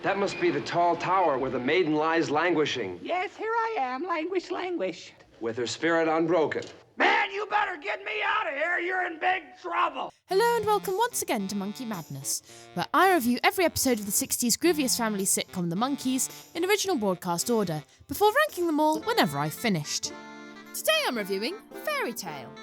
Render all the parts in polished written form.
That must be the tall tower where the maiden lies languishing. Yes, here I am, languish. With her spirit unbroken. Man, you better get me out of here. You're in big trouble. Hello and welcome once again to Monkey Madness, where I review every episode of the 60s grooviest family sitcom The Monkees in original broadcast order, before ranking them all whenever I've finished. Today I'm reviewing Fairy Tale.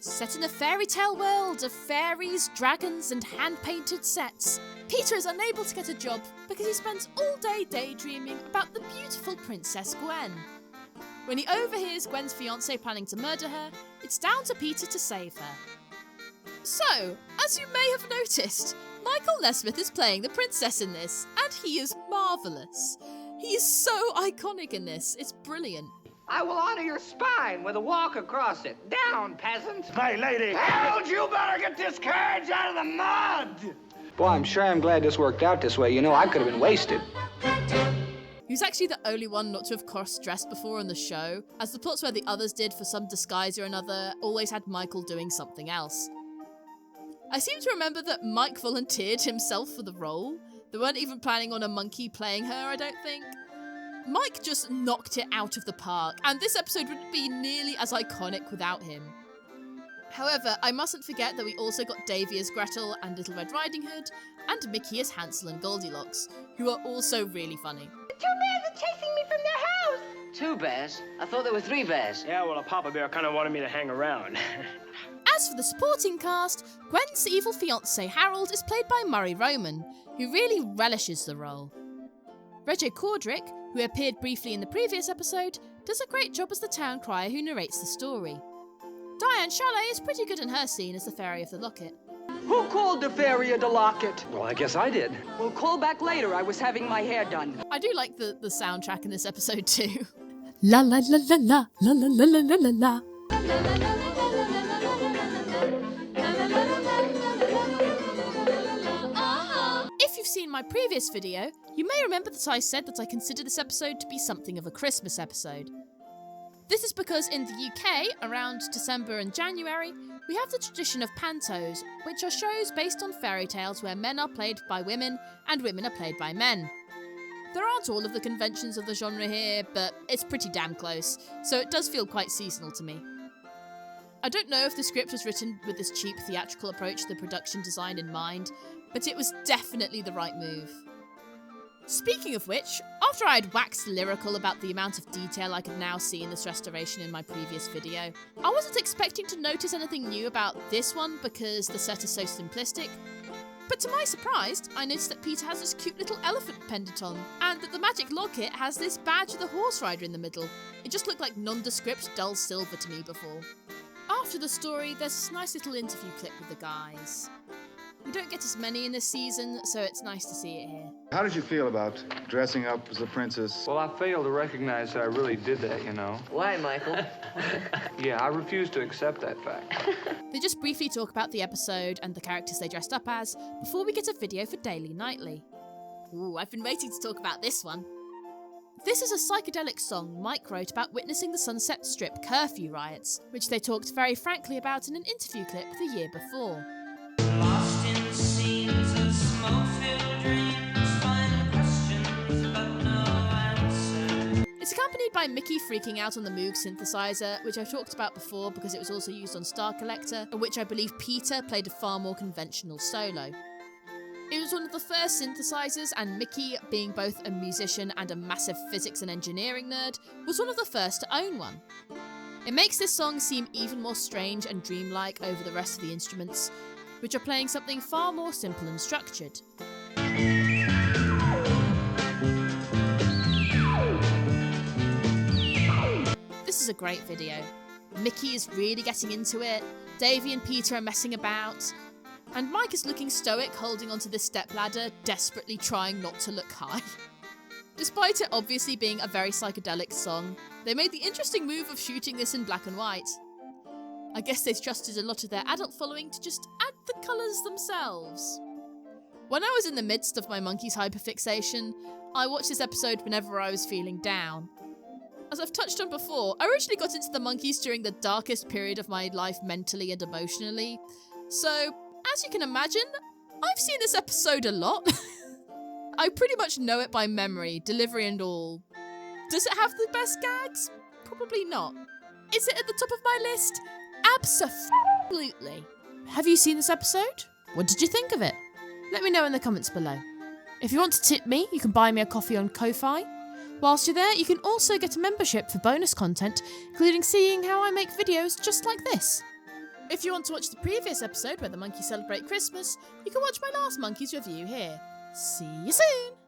Set in a fairy tale world of fairies, dragons and hand-painted sets, Peter is unable to get a job because he spends all day daydreaming about the beautiful Princess Gwen. When he overhears Gwen's fiancé planning to murder her, it's down to Peter to save her. So, as you may have noticed, Michael Nesmith is playing the princess in this, and he is marvellous. He is so iconic in this, it's brilliant. I will honor your spine with a walk across it. Down, peasant. Hey, lady. Harold, you better get this carriage out of the mud. Boy, I'm sure I'm glad this worked out this way. You know, I could have been wasted. He was actually the only one not to have cross-dressed before on the show, as the plots where the others did for some disguise or another always had Michael doing something else. I seem to remember that Mike volunteered himself for the role. They weren't even planning on a monkey playing her, I don't think. Mike just knocked it out of the park, and this episode wouldn't be nearly as iconic without him. However, I mustn't forget that we also got Davy as Gretel and Little Red Riding Hood, and Mickey as Hansel and Goldilocks, who are also really funny. The two bears are chasing me from their house. Two bears? I thought there were three bears. Yeah, well, a papa bear kind of wanted me to hang around. As for the supporting cast, Gwen's evil fiancé Harold is played by Murray Roman, who really relishes the role. Regé Cordrick, who appeared briefly in the previous episode, does a great job as the town crier who narrates the story. Diane Chalet is pretty good in her scene as the Fairy of the Locket. Who called the Fairy of the Locket? Well, I guess I did. We'll call back later. I was having my hair done. I do like the soundtrack in this episode too. La la la la la la la la la la la. If you've seen my previous video, you may remember that I said that I consider this episode to be something of a Christmas episode. This is because in the UK, around December and January, we have the tradition of pantos, which are shows based on fairy tales where men are played by women and women are played by men. There aren't all of the conventions of the genre here, but it's pretty damn close, so it does feel quite seasonal to me. I don't know if the script was written with this cheap theatrical approach to the production design in mind, but it was definitely the right move. Speaking of which, after I had waxed lyrical about the amount of detail I could now see in this restoration in my previous video, I wasn't expecting to notice anything new about this one because the set is so simplistic, but to my surprise, I noticed that Peter has this cute little elephant pendant on, and that the magic locket has this badge with a horse rider in the middle. It just looked like nondescript dull silver to me before. After the story, there's this nice little interview clip with the guys. We don't get as many in this season, so it's nice to see it here. How did you feel about dressing up as a princess? Well, I fail to recognize that I really did that, you know. Why, Michael? Yeah, I refuse to accept that fact. They just briefly talk about the episode and the characters they dressed up as, before we get a video for Daily Nightly. Ooh, I've been waiting to talk about this one. This is a psychedelic song Mike wrote about witnessing the Sunset Strip curfew riots, which they talked very frankly about in an interview clip the year before. Lost in scenes of smoke-filled dreams, find questions but no answer. It's accompanied by Mickey freaking out on the Moog synthesizer, which I've talked about before because it was also used on Star Collector, and which I believe Peter played a far more conventional solo. It was one of the first synthesizers, and Mickey, being both a musician and a massive physics and engineering nerd, was one of the first to own one. It makes this song seem even more strange and dreamlike over the rest of the instruments, which are playing something far more simple and structured. This is a great video. Mickey is really getting into it, Davy and Peter are messing about, and Mike is looking stoic holding onto this stepladder, desperately trying not to look high. Despite it obviously being a very psychedelic song, they made the interesting move of shooting this in black and white. I guess they trusted a lot of their adult following to just add the colours themselves. When I was in the midst of my Monkees hyperfixation, I watched this episode whenever I was feeling down. As I've touched on before, I originally got into the Monkees during the darkest period of my life mentally and emotionally, so as you can imagine, I've seen this episode a lot. I pretty much know it by memory, delivery and all. Does it have the best gags? Probably not. Is it at the top of my list? Absolutely. Have you seen this episode? What did you think of it? Let me know in the comments below. If you want to tip me, you can buy me a coffee on Ko-Fi. Whilst you're there, you can also get a membership for bonus content, including seeing how I make videos just like this. If you want to watch the previous episode where the Monkees celebrate Christmas, you can watch my last Monkees review here. See you soon!